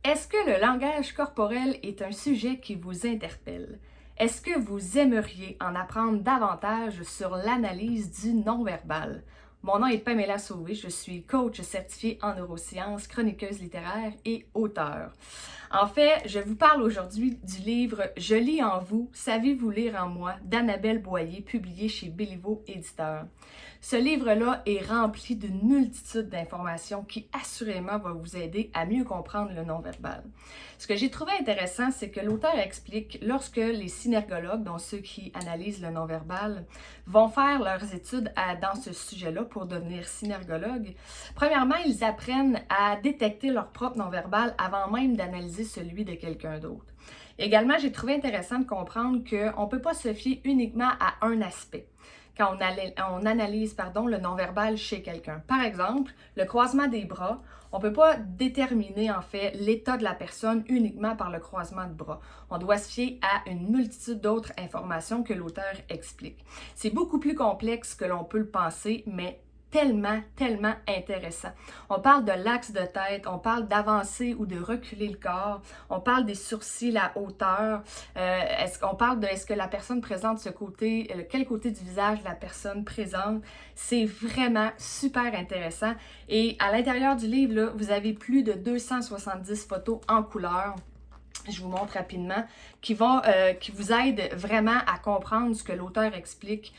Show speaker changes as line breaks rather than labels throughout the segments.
Est-ce que le langage corporel est un sujet qui vous interpelle? Est-ce que vous aimeriez en apprendre davantage sur l'analyse du non-verbal? Mon nom est Pamela Sauvé, je suis coach certifiée en neurosciences, chroniqueuse littéraire et auteure. En fait, je vous parle aujourd'hui du livre Je lis en vous, savez-vous lire en moi d'Annabelle Boyer, publié chez Béliveau Éditeur. Ce livre-là est rempli d'une multitude d'informations qui assurément va vous aider à mieux comprendre le non-verbal. Ce que j'ai trouvé intéressant, c'est que l'auteur explique lorsque les synergologues, donc ceux qui analysent le non-verbal, vont faire leurs études dans ce sujet-là pour devenir synergologues, premièrement, ils apprennent à détecter leur propre non-verbal avant même d'analyser celui de quelqu'un d'autre. Également, j'ai trouvé intéressant de comprendre qu'on ne peut pas se fier uniquement à un aspect quand on analyse le non-verbal chez quelqu'un. Par exemple, le croisement des bras, on ne peut pas déterminer en fait l'état de la personne uniquement par le croisement de bras. On doit se fier à une multitude d'autres informations que l'auteur explique. C'est beaucoup plus complexe que l'on peut le penser, mais tellement intéressant. On parle de l'axe de tête, on parle d'avancer ou de reculer le corps, on parle des sourcils, la hauteur, on parle de est-ce que la personne présente ce côté, quel côté du visage la personne présente. C'est vraiment super intéressant. Et à l'intérieur du livre, là, vous avez plus de 270 photos en couleur. Je vous montre rapidement, qui vous aident vraiment à comprendre ce que l'auteur explique.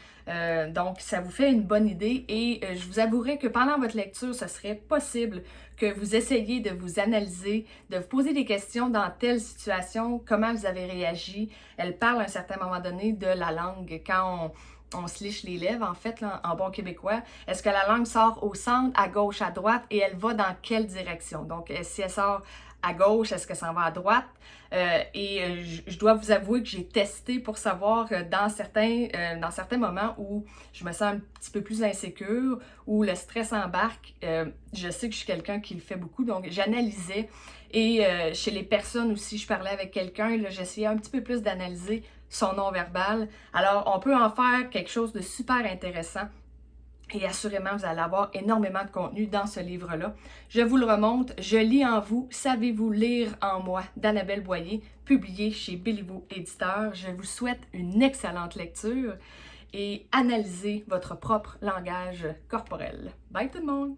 Donc, ça vous fait une bonne idée et je vous avouerai que pendant votre lecture, ce serait possible que vous essayiez de vous analyser, de vous poser des questions dans telle situation, comment vous avez réagi. Elle parle à un certain moment donné de la langue quand on se liche les lèvres, en fait, là, en bon québécois. Est-ce que la langue sort au centre, à gauche, à droite, et elle va dans quelle direction? Donc, si elle sort à gauche, est-ce que ça va à droite? Je dois vous avouer que j'ai testé pour savoir dans certains moments où je me sens un petit peu plus insécure, où le stress embarque, je sais que je suis quelqu'un qui le fait beaucoup, donc j'analysais. Et chez les personnes aussi, je parlais avec quelqu'un, j'essayais un petit peu plus d'analyser son non-verbal. Alors, on peut en faire quelque chose de super intéressant. Et assurément, vous allez avoir énormément de contenu dans ce livre-là. Je vous le remonte. Je lis en vous, savez-vous lire en moi d'Annabelle Boyer, publié chez Béliveau Éditeur. Je vous souhaite une excellente lecture et analysez votre propre langage corporel. Bye tout le monde!